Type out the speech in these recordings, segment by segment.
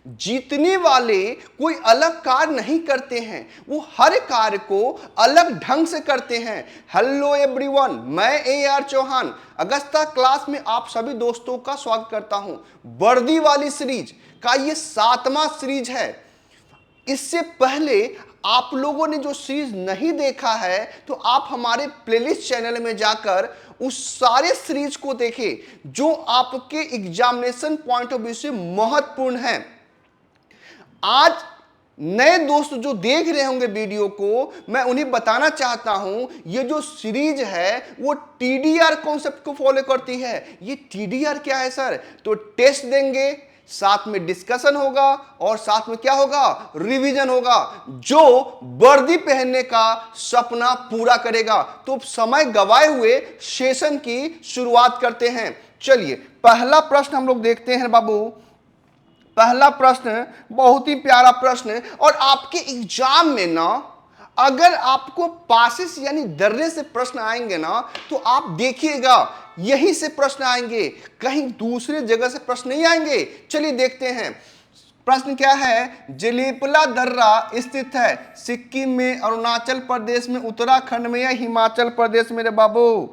जीतने वाले कोई अलग कार्य नहीं करते हैं, वो हर कार्य को अलग ढंग से करते हैं। हेलो एवरीवन, मैं AR चौहान अगस्ता क्लास में आप सभी दोस्तों का स्वागत करता हूं। वर्दी वाली सीरीज का ये 7वां सीरीज है। इससे पहले आप लोगों ने जो सीरीज नहीं देखा है तो आप हमारे प्लेलिस्ट चैनल में जाकर उस सारे सीरीज को देखें जो आपके एग्जामिनेशन पॉइंट ऑफ व्यू से महत्वपूर्ण है। आज नए दोस्त जो देख रहे होंगे वीडियो को, मैं उन्हें बताना चाहता हूं ये जो सीरीज है वो TDR कॉन्सेप्ट को फॉलो करती है। ये TDR क्या है सर? तो टेस्ट देंगे, साथ में डिस्कशन होगा और साथ में क्या होगा? रिवीजन होगा, जो वर्दी पहनने का सपना पूरा करेगा। तो समय गवाए हुए सेशन की शुरुआत करते हैं। चलिए पहला प्रश्न हम लोग देखते हैं बाबू। पहला प्रश्न बहुत ही प्यारा प्रश्न है और आपके एग्जाम में ना अगर आपको पासिस यानी दर्रे से प्रश्न आएंगे ना तो आप देखिएगा यहीं से प्रश्न आएंगे, कहीं दूसरे जगह से प्रश्न नहीं आएंगे। चलिए देखते हैं प्रश्न क्या है। जेलेपला दर्रा स्थित है सिक्किम में, अरुणाचल प्रदेश में, उत्तराखंड में या हिमाचल प्रदेश में? रे बाबू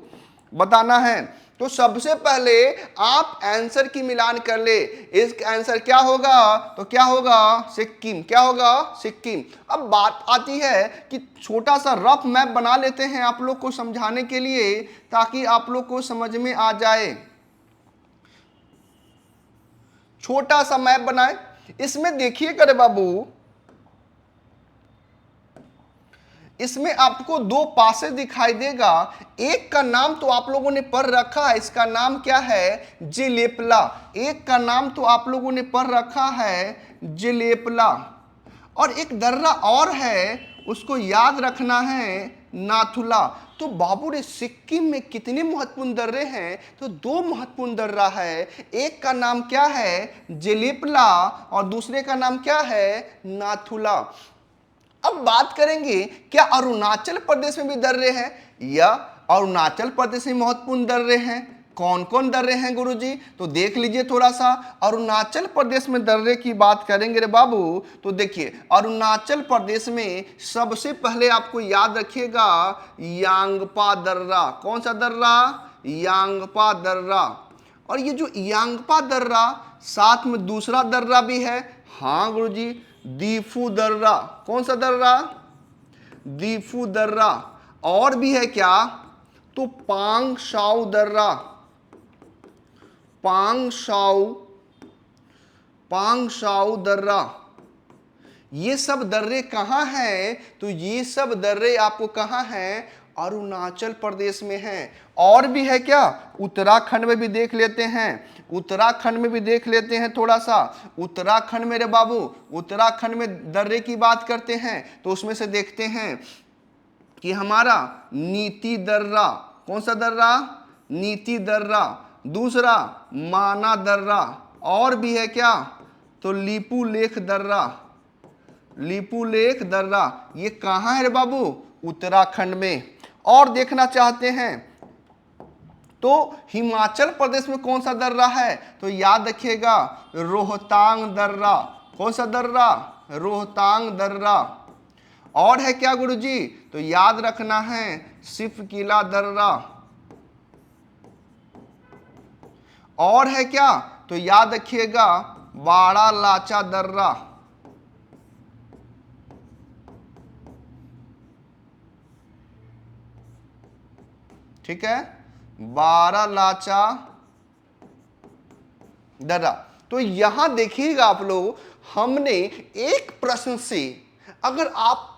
बताना है। तो सबसे पहले आप आंसर की मिलान कर ले। इसका आंसर क्या होगा? तो क्या होगा? सिक्किम। क्या होगा? सिक्किम। अब बात आती है कि छोटा सा रफ मैप बना लेते हैं आप लोग को समझाने के लिए, ताकि आप लोग को समझ में आ जाए। छोटा सा मैप बनाए। इसमें देखिए करे बाबू, इसमें आपको दो पासे दिखाई देगा। एक का नाम तो आप लोगों ने पढ़ रखा है, इसका नाम क्या है? जेलेपला। एक का नाम तो आप लोगों ने पढ़ रखा है जेलेपला। और एक दर्रा और है, उसको याद रखना है नाथुला। तो बाबू रे सिक्किम में कितने महत्वपूर्ण दर्रे हैं? तो दो महत्वपूर्ण दर्रा है। एक का नाम क्या है? जेलेपला और दूसरे का नाम क्या है? नाथुला। अब बात करेंगे क्या अरुणाचल प्रदेश में भी दर्रे हैं या अरुणाचल प्रदेश में महत्वपूर्ण दर्रे हैं? कौन कौन दर्रे हैं गुरुजी? तो देख लीजिए थोड़ा सा। अरुणाचल प्रदेश में दर्रे की बात करेंगे रे बाबू तो देखिए अरुणाचल प्रदेश में सबसे पहले आपको याद रखिएगा यांगपा दर्रा। कौन सा दर्रा? यांगपा दर्रा। और ये जो यांगपा दर्रा, साथ में दूसरा दर्रा भी है। हाँ गुरुजी, दीफू दर्रा। कौन सा दर्रा? दीफू दर्रा। और भी है क्या? तो पांगशाऊ दर्रा। पांगशाऊ दर्रा। ये सब दर्रे कहां हैं? तो ये सब दर्रे आपको कहां हैं? अरुणाचल प्रदेश में हैं। और भी है क्या? उत्तराखंड में भी देख लेते हैं। उत्तराखंड में भी देख लेते हैं थोड़ा सा। उत्तराखंड में रे बाबू, उत्तराखंड में दर्रे की बात करते हैं तो उसमें से देखते हैं कि हमारा नीति दर्रा। कौन सा दर्रा? नीति दर्रा। दूसरा माना दर्रा। और भी है क्या? तो लीपू लेख दर्रा। लीपू लेख दर्रा। ये कहां है रे बाबू? उत्तराखंड में। और देखना चाहते हैं तो हिमाचल प्रदेश में कौन सा दर्रा है? तो याद रखिएगा रोहतांग दर्रा। कौन सा दर्रा? रोहतांग दर्रा। और है क्या गुरुजी? तो याद रखना है सिफकिला दर्रा। और है क्या? तो याद रखिएगा बाड़ा लाचा दर्रा। ठीक है, बाड़ा लाचा दर्रा। तो यहां देखिएगा आप लोग, हमने एक प्रश्न से अगर आप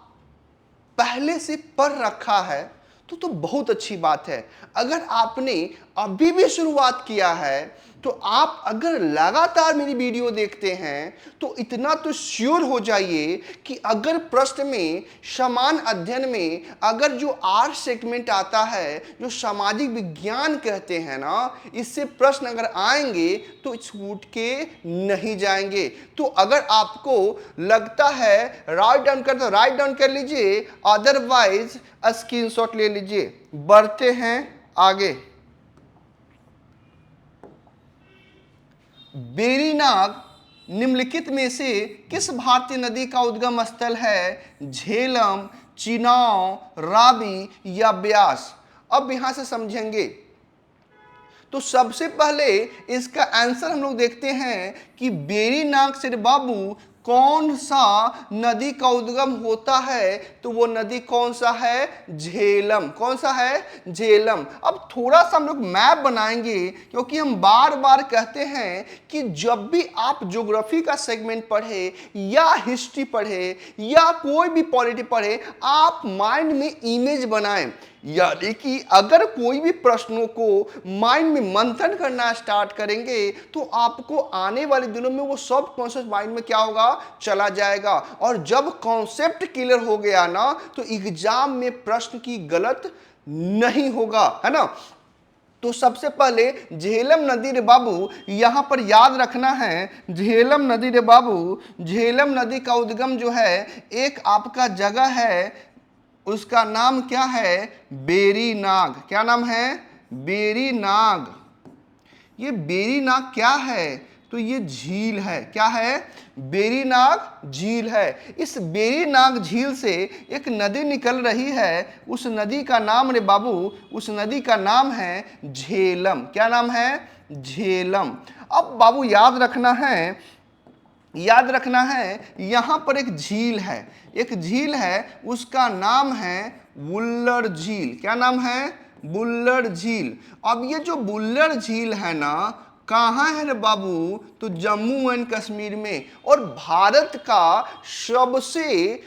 पहले से पढ़ रखा है तो बहुत अच्छी बात है। अगर आपने अभी भी शुरुआत किया है तो आप अगर लगातार मेरी वीडियो देखते हैं तो इतना तो श्योर हो जाइए कि अगर प्रश्न में समान अध्ययन में अगर जो आर्ट सेगमेंट आता है, जो सामाजिक विज्ञान कहते हैं ना, इससे प्रश्न अगर आएंगे तो छूट के नहीं जाएंगे। तो अगर आपको लगता है राइट डाउन कर तो राइट डाउन कर लीजिए, अदरवाइज स्क्रीनशॉट ले लीजिए। बढ़ते हैं आगे। वेरीनाग निम्नलिखित में से किस भारतीय नदी का उद्गम स्थल है? झेलम, चिनाव, रावी या ब्यास? अब यहां से समझेंगे। तो सबसे पहले इसका आंसर हम लोग देखते हैं कि बेरीनाग से बाबू कौन सा नदी का उद्गम होता है? तो वो नदी कौन सा है? झेलम। कौन सा है? झेलम। अब थोड़ा सा हम लोग मैप बनाएंगे, क्योंकि हम बार बार कहते हैं कि जब भी आप ज्योग्राफी का सेगमेंट पढ़े या हिस्ट्री पढ़े या कोई भी पॉलिटी पढ़े, आप माइंड में इमेज बनाएं। यानी कि अगर कोई भी प्रश्नों को माइंड में मंथन करना स्टार्ट करेंगे तो आपको आने वाले दिनों में वो सब कॉन्सेप्ट माइंड में क्या होगा? चला जाएगा। और जब कॉन्सेप्ट क्लियर हो गया ना, तो एग्जाम में प्रश्न की गलत नहीं होगा, है ना। तो सबसे पहले झेलम नदी रे बाबू यहां पर याद रखना है। झेलम नदी रे बाबू, झेलम नदी का उद्गम जो है एक आपका जगह है, उसका नाम क्या है? बेरीनाग। क्या नाम है? बेरीनाग। ये बेरीनाग क्या है? तो ये झील है। क्या है? बेरीनाग झील है। इस बेरीनाग झील से एक नदी निकल रही है, उस नदी का नाम रे बाबू, उस नदी का नाम है झेलम। क्या नाम है? झेलम। अब बाबू याद रखना है, याद रखना है, यहां पर एक झील है, एक झील है, उसका नाम है बुल्लर झील। क्या नाम है? बुल्लर झील। अब ये जो बुल्लर झील है ना, कहाँ है रे बाबू? तो जम्मू एंड कश्मीर में। और भारत का सबसे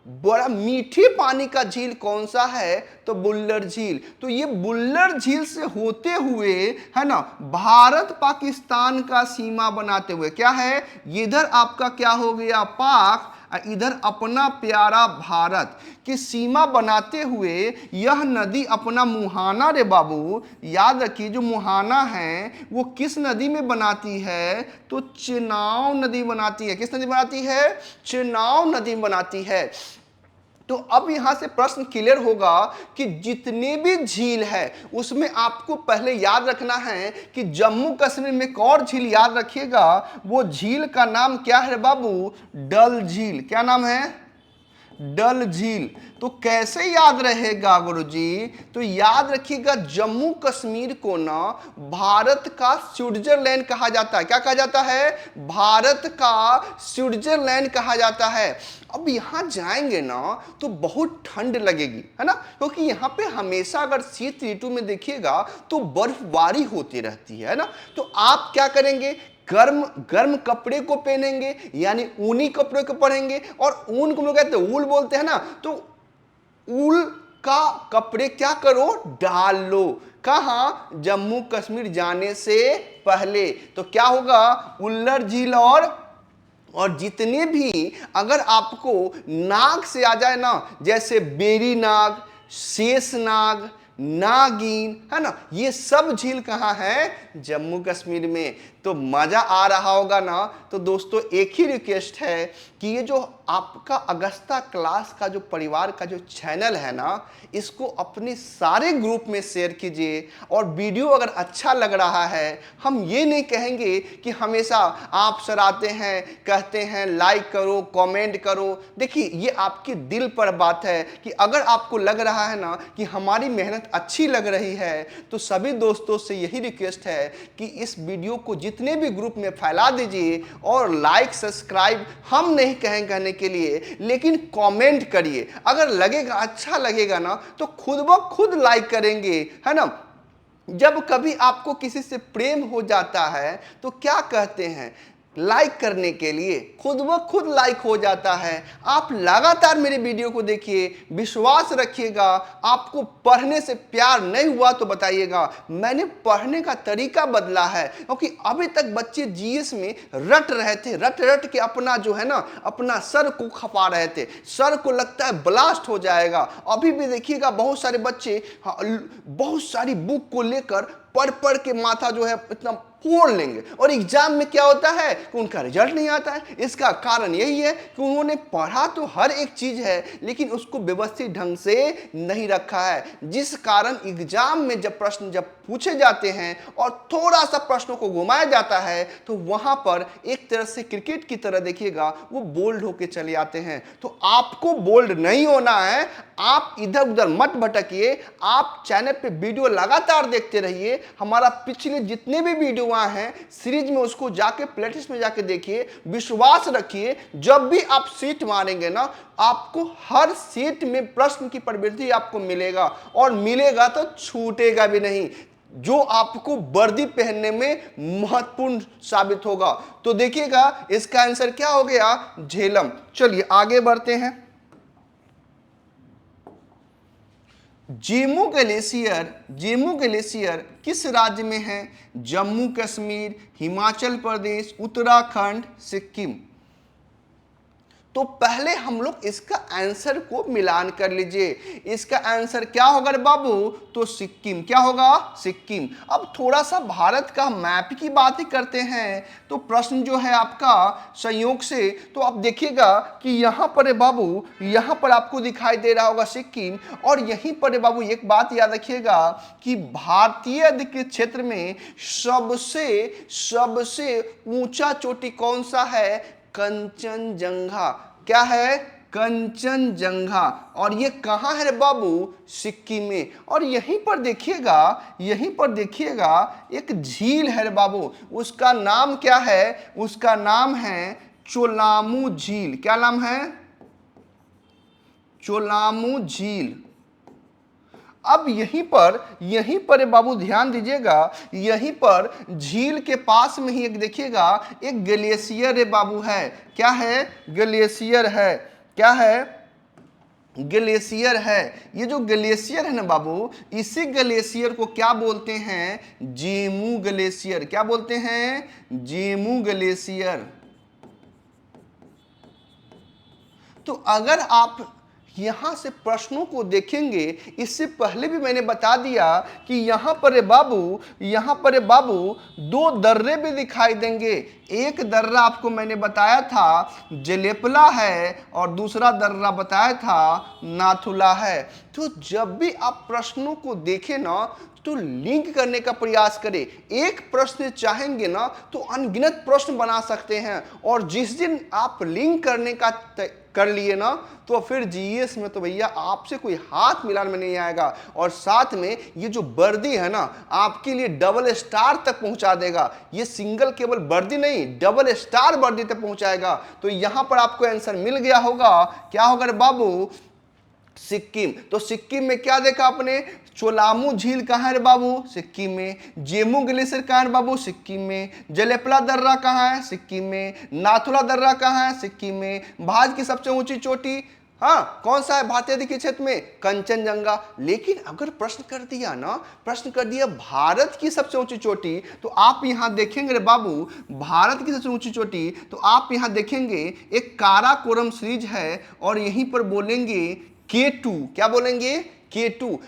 बड़ा मीठे पानी का झील कौन सा है? तो बुल्लर झील। तो ये बुल्लर झील से होते हुए, है ना, भारत पाकिस्तान का सीमा बनाते हुए, क्या है, इधर आपका क्या हो गया? पाक, इधर अपना प्यारा भारत की सीमा बनाते हुए यह नदी अपना मुहाना रे बाबू, याद रखिए, जो मुहाना है वो किस नदी में बनाती है? तो चिनाव नदी बनाती है। किस नदी बनाती है? चिनाव नदी बनाती है। तो अब यहां से प्रश्न क्लियर होगा कि जितने भी झील है उसमें आपको पहले याद रखना है कि जम्मू कश्मीर में एक और झील याद रखिएगा, वो झील का नाम क्या है बाबू? डल झील। क्या नाम है? डल झील। तो कैसे याद रहेगा गुरुजी? तो याद रखिएगा, जम्मू कश्मीर को ना भारत का स्विट्जरलैंड कहा जाता है। क्या कहा जाता है? भारत का स्विट्जरलैंड कहा जाता है। अब यहां जाएंगे ना तो बहुत ठंड लगेगी, है ना, क्योंकि यहां पे हमेशा अगर शीत ऋतु में देखिएगा तो बर्फबारी होती रहती है ना। तो आप क्या करेंगे? गर्म गर्म कपड़े को पहनेंगे, यानी ऊनी कपड़े को पहनेंगे। और ऊन को हम लोग कहते हैं, ऊल बोलते हैं ना, तो ऊल का कपड़े क्या करो? डाल लो। कहां? जम्मू कश्मीर जाने से पहले। तो क्या होगा? उल्लर झील और जितने भी अगर आपको नाग से आ जाए ना, जैसे बेरी नाग, शेषनाग, नागिन, है ना, ये सब झील कहाँ है? जम्मू कश्मीर में। तो मजा आ रहा होगा ना। तो दोस्तों एक ही रिक्वेस्ट है कि ये जो आपका अगस्ता क्लास का जो परिवार का जो चैनल है ना, इसको अपने सारे ग्रुप में शेयर कीजिए। और वीडियो अगर अच्छा लग रहा है, हम ये नहीं कहेंगे कि हमेशा आप सर आते हैं कहते हैं लाइक करो, कमेंट करो। देखिए ये आपके दिल पर बात है कि अगर आपको लग रहा है ना कि हमारी मेहनत अच्छी लग रही है, तो सभी दोस्तों से यही रिक्वेस्ट है कि इस वीडियो को जितने भी ग्रुप में फैला दीजिए। और लाइक सब्सक्राइब हम नहीं कहेंगे कहने के लिए, लेकिन कमेंट करिए। अगर लगेगा, अच्छा लगेगा ना, तो खुद ब खुद लाइक करेंगे, है ना। जब कभी आपको किसी से प्रेम हो जाता है तो क्या कहते हैं? लाइक करने के लिए खुद ब खुद लाइक हो जाता है। आप लगातार मेरे वीडियो को देखिए, विश्वास रखिएगा। आपको पढ़ने से प्यार नहीं हुआ तो बताइएगा, मैंने पढ़ने का तरीका बदला है। क्योंकि अभी तक बच्चे जीएस में रट रहे थे, रट रट के अपना जो है ना, अपना सर को खपा रहे थे, सर को लगता है ब्लास्ट हो जाएगा। अभी भी देखिएगा बहुत सारे बच्चे बहुत सारी बुक को लेकर पढ़ पढ़ के माथा जो है इतना फोड़ लेंगे। और एग्जाम में क्या होता है कि उनका रिजल्ट नहीं आता है। इसका कारण यही है कि उन्होंने पढ़ा तो हर एक चीज है लेकिन उसको व्यवस्थित ढंग से नहीं रखा है, जिस कारण एग्जाम में जब प्रश्न जब पूछे जाते हैं और थोड़ा सा प्रश्नों को घुमाया जाता है तो वहां पर एक तरह से क्रिकेट की तरह देखिएगा वो बोल्ड होके चले आते हैं। तो आपको बोल्ड नहीं होना है, आप इधर उधर मत भटकिए, आप चैनल पे वीडियो लगातार देखते रहिए। हमारा पिछले जितने भी वीडियो हैं सीरीज में उसको जाके प्लेलिस्ट में जाके देखिए। विश्वास रखिए जब भी आप सीट मारेंगे ना आपको हर सीट में प्रश्न की प्रवृत्ति आपको मिलेगा और मिलेगा तो छूटेगा भी नहीं, जो आपको वर्दी पहनने में महत्वपूर्ण साबित होगा। तो देखिएगा इसका आंसर क्या हो गया, झेलम। चलिए आगे बढ़ते हैं। जेमू ग्लेशियर किस राज्य में है? जम्मू कश्मीर, हिमाचल प्रदेश, उत्तराखंड, सिक्किम। तो पहले हम लोग इसका आंसर को मिलान कर लीजिए। इसका आंसर क्या होगा रे बाबू? तो सिक्किम। क्या होगा? सिक्किम। अब थोड़ा सा भारत का मैप की बात ही करते हैं। तो प्रश्न जो है आपका संयोग से, तो आप देखिएगा कि यहाँ पर रे बाबू, यहाँ पर आपको दिखाई दे रहा होगा सिक्किम, और यहीं पर रे बाबू एक बात याद रखिएगा कि भारतीय अधिकृत क्षेत्र में सबसे ऊंचा चोटी कौन सा है? कंचनजंगा। क्या है? कंचनजंगा। और ये कहाँ है रे बाबू? सिक्किम में। और यहीं पर देखिएगा एक झील है रे बाबू, उसका नाम क्या है? उसका नाम है चोलामू झील। क्या नाम है? चोलामू झील। अब यहीं पर बाबू ध्यान दीजिएगा, यहीं पर झील के पास में ही एक देखिएगा एक ग्लेशियर है बाबू है। क्या है? ग्लेशियर है। क्या है? ग्लेशियर है। ये जो ग्लेशियर है ना बाबू, इसी ग्लेशियर को क्या बोलते हैं? जेमू ग्लेशियर। क्या बोलते हैं? जेमू ग्लेशियर। तो अगर आप यहां से प्रश्नों को देखेंगे, इससे पहले भी मैंने बता दिया कि यहां पर बाबू दो दर्रे भी दिखाई देंगे। एक दर्रा आपको मैंने बताया था जलेपला है और दूसरा दर्रा बताया था नाथुला है। तो जब भी आप प्रश्नों को देखें ना तो लिंक करने का प्रयास करें। एक प्रश्न चाहेंगे ना तो अनगिनत प्रश्न बना सकते हैं, और जिस दिन आप लिंक करने का कर लिए ना तो फिर जीएस में तो भैया आपसे कोई हाथ मिलान में नहीं आएगा। और साथ में ये जो वर्दी है ना आपके लिए डबल स्टार तक पहुंचा देगा। ये सिंगल केवल वर्दी नहीं, डबल स्टार वर्दी तक पहुंचाएगा। तो यहां पर आपको आंसर मिल गया होगा। क्या होगा रे बाबू? सिक्किम। तो सिक्किम में क्या देखा आपने? चोलामू झील कहाँ है रे बाबू? सिक्किम में। जेमू ग्लेशियर कहाँ है बाबू? सिक्किम में। जलेपला दर्रा कहाँ है? सिक्किम में। नाथुला दर्रा कहाँ है? सिक्किम में। भारत की सबसे ऊंची चोटी हाँ कौन सा है भारतीय अधिकृत क्षेत्र में? कंचनजंगा। लेकिन अगर प्रश्न कर दिया भारत की सबसे ऊंची चोटी, तो आप यहां देखेंगे रे बाबू, भारत की सबसे ऊंची चोटी तो आप यहां देखेंगे एक काराकोरम सीरीज है, और यहीं पर बोलेंगे K2। क्या बोलेंगे? K2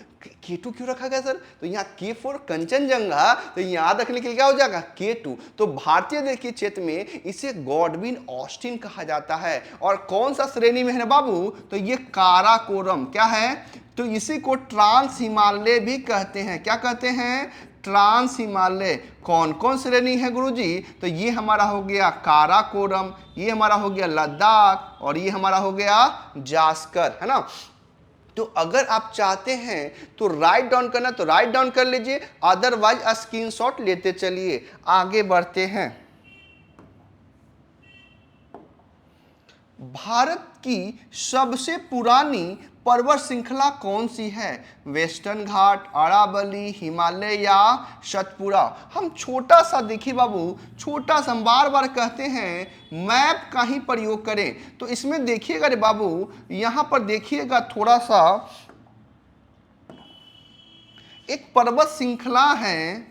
क्यों रखा गया सर? तो यहाँ K फॉर कंचनजंगा, तो याद रखने के लिए क्या हो जाएगा? K2। तो भारतीय अधिकृत क्षेत्र में इसे गॉडविन ऑस्टिन कहा जाता है। और कौन सा श्रेणी में है बाबू? तो ये काराकोरम। क्या है? तो इसी को ट्रांस हिमालय भी कहते हैं। क्या कहते हैं? ट्रांस हिमालय। कौन कौन श्रेणी है गुरुजी? तो ये हमारा हो गया काराकोरम, ये हमारा हो गया लद्दाख, और ये हमारा हो गया जास्कर, है ना। तो अगर आप चाहते हैं तो राइट डाउन करना तो राइट डाउन कर लीजिए, अदरवाइज स्क्रीनशॉट लेते चलिए। आगे बढ़ते हैं। भारत की सबसे पुरानी पर्वत श्रृंखला कौन सी है? वेस्टर्न घाट, अरावली, हिमालय या सतपुड़ा? हम छोटा सा देखिए बाबू, छोटा सा बार बार कहते हैं मैप का ही प्रयोग करें। तो इसमें देखिएगा रे बाबू, यहां पर देखिएगा थोड़ा सा एक पर्वत श्रृंखला है,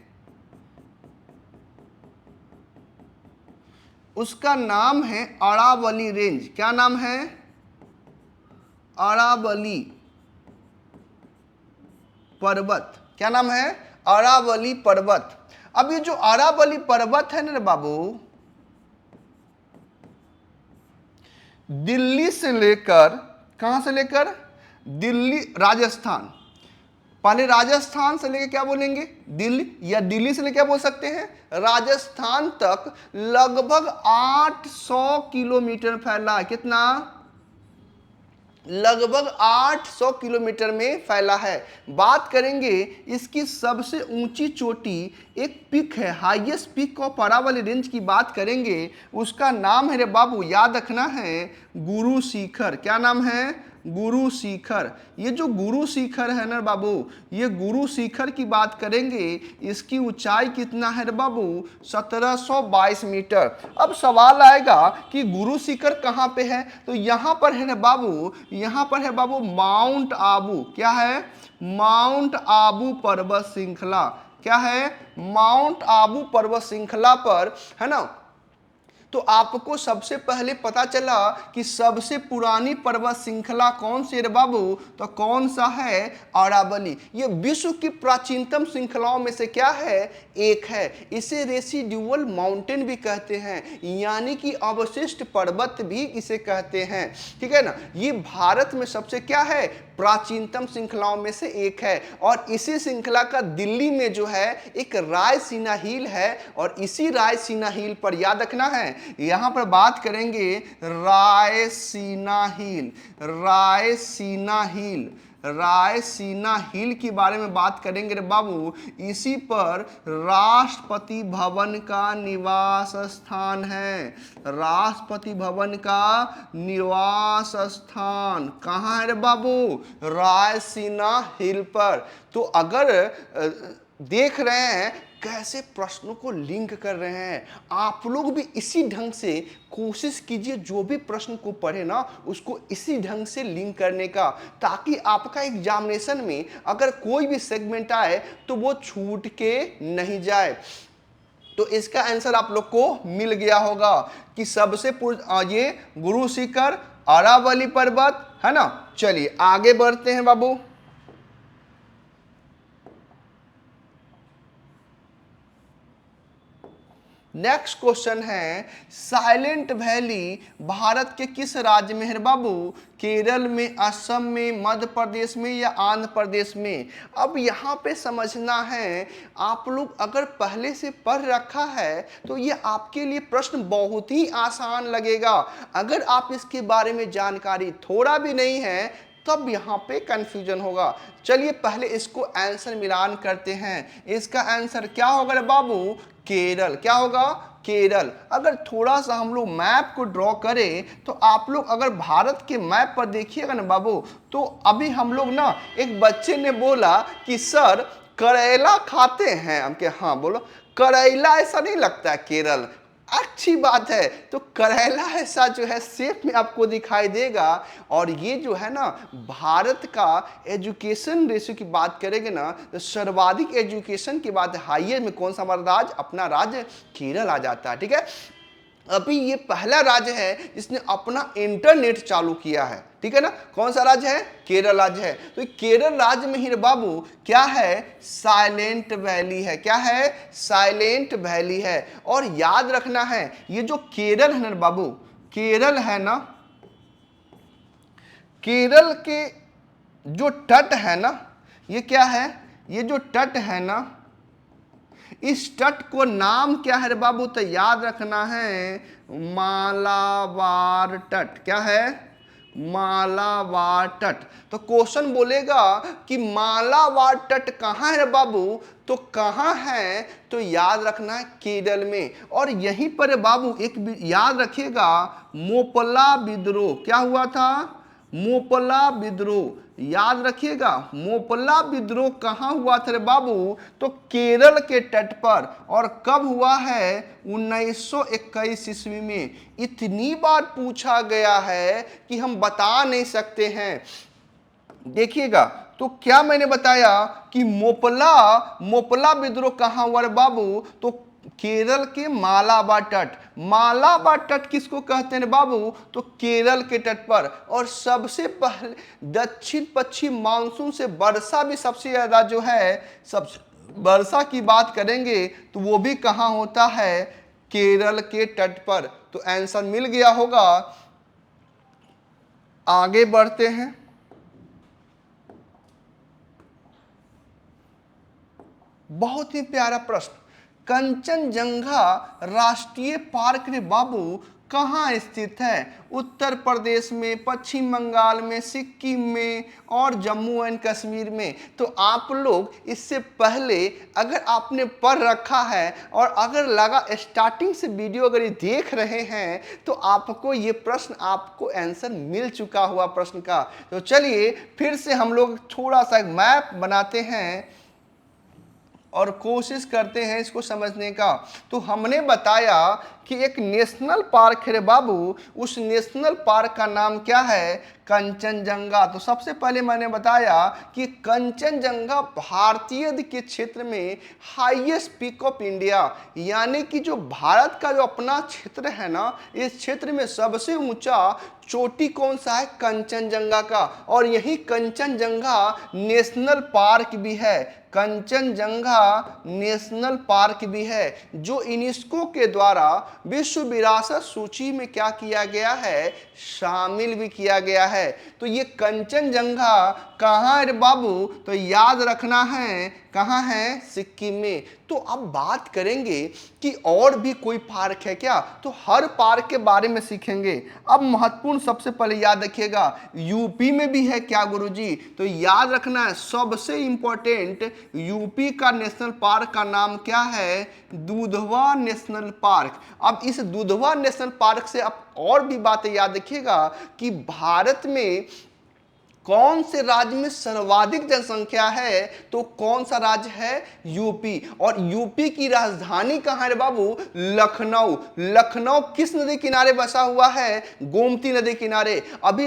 उसका नाम है अरावली रेंज। क्या नाम है? अरावली पर्वत। क्या नाम है? अरावली पर्वत। अब ये जो अरावली पर्वत है ना बाबू, दिल्ली से लेकर, कहां से लेकर, दिल्ली राजस्थान, पहले राजस्थान से लेकर क्या बोलेंगे, दिल्ली, या दिल्ली से लेकर क्या बोल सकते हैं, राजस्थान तक लगभग 800 किलोमीटर फैला है। कितना, लगभग 800 किलोमीटर में फैला है। बात करेंगे इसकी सबसे ऊंची चोटी, एक पिक है, highest peak of Aravalli range की बात करेंगे, उसका नाम है रे बाबू, याद रखना है, गुरु शिखर। क्या नाम है, गुरु शिखर। ये जो गुरु शिखर है ना बाबू, ये गुरु शिखर की बात करेंगे, इसकी ऊंचाई कितना है रे बाबू, 1722 मीटर। अब सवाल आएगा कि गुरु शिखर कहाँ पे है, तो यहाँ पर है ना बाबू, यहाँ पर है बाबू माउंट आबू। क्या है, माउंट आबू पर्वत श्रृंखला। क्या है, माउंट आबू पर्वत श्रृंखला पर है ना। तो आपको सबसे पहले पता चला कि सबसे पुरानी पर्वत श्रृंखला कौन सी है बाबू, तो कौन सा है, अरावली। ये विश्व की प्राचीनतम श्रृंखलाओं में से क्या है, एक है। इसे रेसिड्यूअल माउंटेन भी कहते हैं, यानी कि अवशिष्ट पर्वत भी इसे कहते हैं। ठीक है ना। ये भारत में सबसे क्या है, प्राचीनतम श्रृंखलाओं में से एक है। और इसी श्रृंखला का दिल्ली में जो है एक रायसीना हिल है, और इसी रायसीना हिल पर याद रखना है, यहां पर बात करेंगे रायसीना हिल, रायसीना हिल, रायसीना हिल के बारे में बात करेंगे रे बाबू। इसी पर राष्ट्रपति भवन का निवास स्थान है, राष्ट्रपति भवन का निवास स्थान कहाँ है रे बाबू, रायसीना हिल पर। तो अगर देख रहे हैं कैसे प्रश्नों को लिंक कर रहे हैं, आप लोग भी इसी ढंग से कोशिश कीजिए, जो भी प्रश्न को पढ़े ना उसको इसी ढंग से लिंक करने का, ताकि आपका एग्जामिनेशन में अगर कोई भी सेगमेंट आए तो वो छूट के नहीं जाए। तो इसका आंसर आप लोग को मिल गया होगा कि सबसे ये गुरु शिखर, अरावली पर्वत है ना। चलिए आगे बढ़ते हैं बाबू। नेक्स्ट क्वेश्चन है, साइलेंट वैली भारत के किस राज्य में है बाबू, केरल में, असम में, मध्य प्रदेश में या आंध्र प्रदेश में। अब यहाँ पे समझना है, आप लोग अगर पहले से पढ़ रखा है तो ये आपके लिए प्रश्न बहुत ही आसान लगेगा। अगर आप इसके बारे में जानकारी थोड़ा भी नहीं है तब यहाँ पे कंफ्यूजन होगा। चलिए पहले इसको आंसर मिलान करते हैं। इसका आंसर क्या होगा रे बाबू, केरल। क्या होगा, केरल। अगर थोड़ा सा हम लोग मैप को ड्रॉ करें तो आप लोग अगर भारत के मैप पर देखिएगा ना बाबू, तो अभी हम लोग ना, एक बच्चे ने बोला कि सर करेला खाते हैं, हम के हाँ बोलो, करेला ऐसा नहीं लगता है केरल। अच्छी बात है, तो करेला ऐसा जो है शेप में आपको दिखाई देगा। और ये जो है ना, भारत का एजुकेशन रेशियो की बात करेंगे ना, तो सर्वाधिक एजुकेशन की बात हाईएस्ट में कौन सा हमारा राज्य, अपना राज्य केरल आ जाता है। ठीक है, अभी ये पहला राज्य है जिसने अपना इंटरनेट चालू किया है। ठीक है ना, कौन सा राज्य है, केरल राज्य है। तो केरल राज्य में ही बाबू क्या है, साइलेंट वैली है। क्या है, साइलेंट वैली है। और याद रखना है, ये जो केरल है ना बाबू, केरल है ना, केरल के जो तट है ना, ये क्या है, ये जो तट है ना, इस तट को नाम क्या है रे बाबू, तो याद रखना है मालाबार तट। क्या है, मालाबार तट। तो क्वेश्चन बोलेगा कि मालाबार तट कहाँ है बाबू, तो कहाँ है, तो याद रखना है केरल में। और यहीं पर बाबू एक याद रखिएगा, मोपला विद्रोह। क्या हुआ था, मोपला विद्रोह। याद रखिएगा, मोपला विद्रोह कहाँ हुआ था रे बाबू, तो केरल के तट पर। और कब हुआ है, 1921 ईस्वी में। इतनी बार पूछा गया है कि हम बता नहीं सकते हैं। देखिएगा, तो क्या मैंने बताया कि मोपला विद्रोह कहाँ हुआ रे बाबू, तो केरल के मालाबार तट। मालाबार तट किसको कहते हैं बाबू, तो केरल के तट पर। और सबसे पहले दक्षिण पश्चिम मानसून से वर्षा भी सबसे ज्यादा जो है, वर्षा की बात करेंगे तो वो भी कहाँ होता है, केरल के तट पर। तो आंसर मिल गया होगा। आगे बढ़ते हैं। बहुत ही प्यारा प्रश्न, कंचनजंगा राष्ट्रीय पार्क रे बाबू कहाँ स्थित है? उत्तर प्रदेश में, पश्चिम बंगाल में, सिक्किम में और जम्मू एंड कश्मीर में। तो आप लोग इससे पहले अगर आपने पढ़ रखा है और अगर लगा स्टार्टिंग से वीडियो अगर ये देख रहे हैं तो आपको ये प्रश्न, आपको आंसर मिल चुका हुआ प्रश्न का। तो चलिए फिर से हम लोग थोड़ा सा मैप बनाते हैं और कोशिश करते हैं इसको समझने का। तो हमने बताया कि एक नेशनल पार्क है रे बाबू, उस नेशनल पार्क का नाम क्या है, कंचनजंगा। तो सबसे पहले मैंने बताया कि कंचनजंगा भारतीय के क्षेत्र में हाईएस्ट पीक ऑफ इंडिया, यानी कि जो भारत का जो अपना क्षेत्र है ना, इस क्षेत्र में सबसे ऊंचा चोटी कौन सा है, कंचनजंगा का। और यही कंचनजंगा नेशनल पार्क भी है, कंचनजंगा नेशनल पार्क भी है, जो यूनेस्को के द्वारा विश्व विरासत सूची में क्या किया गया है, शामिल भी किया गया है। तो ये कंचनजंगा कहाँ है बाबू, तो याद रखना है कहाँ है, सिक्किम में। तो अब बात करेंगे कि और भी कोई पार्क है क्या, तो हर पार्क के बारे में सीखेंगे। अब महत्वपूर्ण सबसे पहले याद रखिएगा, यूपी में भी है क्या गुरुजी, तो याद रखना है सबसे इंपॉर्टेंट, यूपी का नेशनल पार्क का नाम क्या है, दुधवा नेशनल पार्क। अब इस दुधवा नेशनल पार्क से आप और भी बातें याद रखिएगा कि भारत में कौन से राज्य में सर्वाधिक जनसंख्या है, तो कौन सा राज्य है, यूपी। और यूपी की राजधानी कहाँ है बाबू, लखनऊ। लखनऊ किस नदी किनारे बसा हुआ है, गोमती नदी किनारे। अभी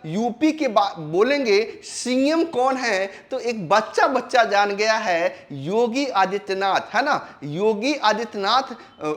यूपी के बोलेंगे सीएम कौन है, तो एक बच्चा बच्चा जान गया है, योगी आदित्यनाथ, है ना। योगी आदित्यनाथ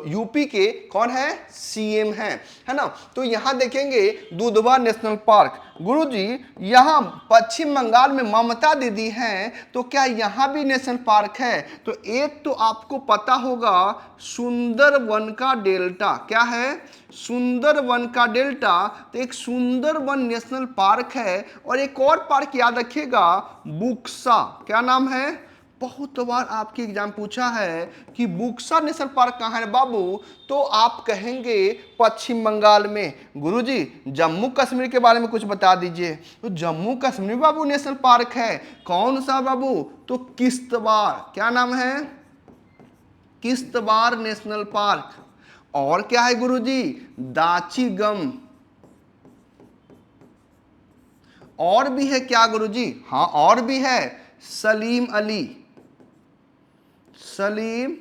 यूपी के कौन है, सीएम है ना। तो यहां देखेंगे दुधवा नेशनल पार्क। गुरुजी यहां पश्चिम बंगाल में ममता दीदी हैं, तो क्या यहां भी नेशनल पार्क है, तो एक तो आपको पता होगा सुंदरवन का डेल्टा, क्या है, सुंदरवन का डेल्टा। तो एक सुंदरवन नेशनल पार्क है। और एक और पार्क याद रखिएगा, बुक्सा, क्या नाम है, बहुत बार आपके एग्जाम पूछा है कि बुक्सा नेशनल पार्क कहाँ है बाबू, तो आप कहेंगे पश्चिम बंगाल में। गुरुजी जम्मू कश्मीर के बारे में कुछ बता दीजिए, तो जम्मू कश्मीर बाबू नेशनल पार्क है, कौन सा बाबू, तो किश्तवाड़, क्या नाम है, किश्तवाड़ नेशनल पार्क। और क्या है गुरुजी, दाचीगम। और भी है क्या गुरुजी, हाँ और भी है, सलीम अली, सलीम,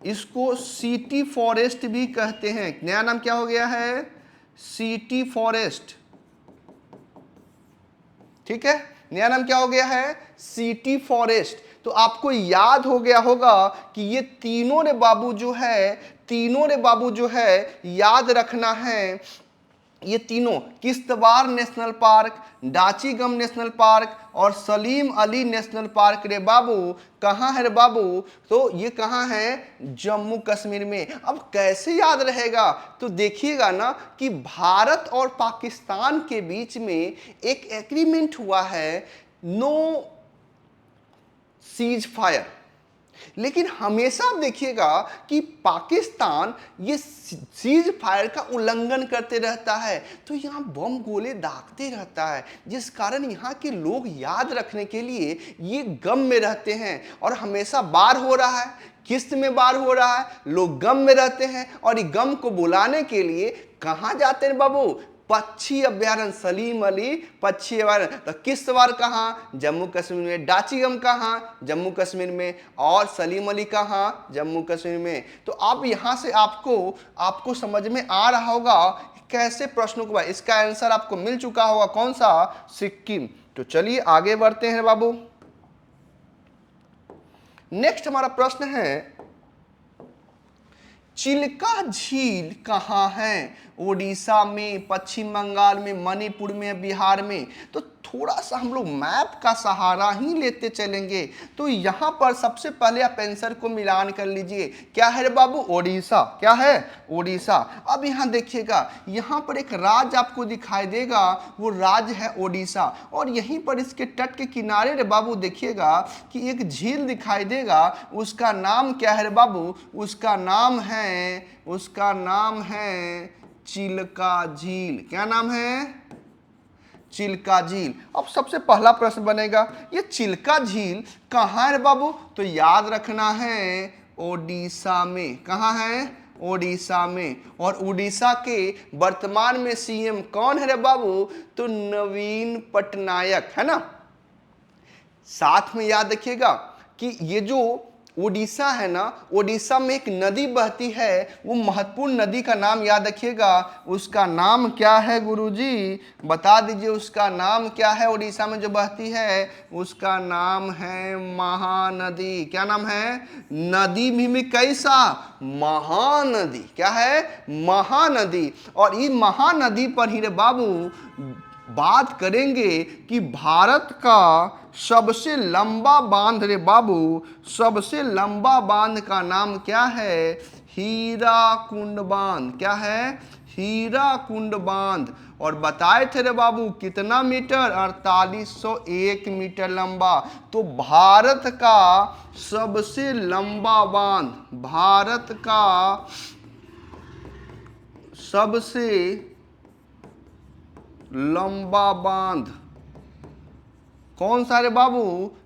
इसको सिटी फॉरेस्ट भी कहते हैं, नया नाम क्या हो गया है, सिटी फॉरेस्ट, ठीक है, नया नाम क्या हो गया है, सिटी फॉरेस्ट। तो आपको याद हो गया होगा कि ये तीनों रे बाबू जो है, तीनों रे बाबू जो है याद रखना है, ये तीनों Kishtwar national park, Dachigam national park और सलीम अली नेशनल पार्क रे बाबू कहाँ है रे बाबू, तो ये कहाँ है, जम्मू कश्मीर में। अब कैसे याद रहेगा, तो देखिएगा ना कि भारत और पाकिस्तान के बीच में एक एग्रीमेंट हुआ है, नो सीज फायर। लेकिन हमेशा आप देखिएगा कि पाकिस्तान ये सीज फायर का उल्लंघन करते रहता है, तो यहाँ बम गोले दागते रहता है, जिस कारण यहाँ के लोग याद रखने के लिए ये गम में रहते हैं। और हमेशा बार हो रहा है, किस्त में बार हो रहा है, लोग गम में रहते हैं। और ये गम को बुलाने के लिए कहाँ जाते हैं बाबू, पक्षी अभ्यारण्य, सलीम अली पक्षी अभ्यारण्य। तो किश्तवाड़ कहाँ, जम्मू कश्मीर में, दाचीगम कहाँ, जम्मू कश्मीर में, और सलीम अली कहाँ, जम्मू कश्मीर में। तो अब यहाँ से आपको समझ में आ रहा होगा कैसे प्रश्नों को, इसका आंसर आपको मिल चुका होगा, कौन सा, सिक्किम। तो चलिए आगे बढ़ते हैं बाबू। नेक्स्ट हमारा प्रश्न है, चिल्का झील कहाँ है, उड़ीसा में, पश्चिम बंगाल में, मणिपुर में, बिहार में। तो थोड़ा सा हम लोग मैप का सहारा ही लेते चलेंगे। तो यहाँ पर सबसे पहले आप आंसर को मिलान कर लीजिए। क्या है रे बाबू? ओडिशा। क्या है? ओडिशा। अब यहाँ देखिएगा, यहाँ पर एक राज्य आपको दिखाई देगा, वो राज्य है ओडिशा। और यहीं पर इसके तट के किनारे रे बाबू देखिएगा कि एक झील दिखाई देगा, उसका नाम क्या है रे बाबू? उसका नाम है चिल्का झील। क्या नाम है? चिल्का झील। अब सबसे पहला प्रश्न बनेगा, ये चिल्का झील कहाँ है रे बाबू? तो याद रखना है ओडिशा में। कहाँ है? ओडिशा में। और उड़ीसा के वर्तमान में सीएम कौन है रे बाबू? तो नवीन पटनायक, है ना। साथ में याद रखिएगा कि ये जो ओडिशा है ना, ओडिशा में एक नदी बहती है, वो महत्वपूर्ण नदी का नाम याद रखिएगा। उसका नाम क्या है गुरुजी? बता दीजिए, उसका नाम क्या है? ओडिशा में जो बहती है उसका नाम है महानदी। क्या नाम है? नदी भी कैसा? महानदी। क्या है? महानदी। और ये महानदी पर ही रे बाबू बात करेंगे कि भारत का सबसे लंबा बांध रे बाबू, सबसे लंबा बांध का नाम क्या है? हीराकुंड बांध। क्या है? हीराकुंड बांध। और बताए थे रे बाबू कितना मीटर? 4801 मीटर लंबा। तो भारत का सबसे लंबा बांध, भारत का सबसे लंबा बांध कौन सा रे बाबू?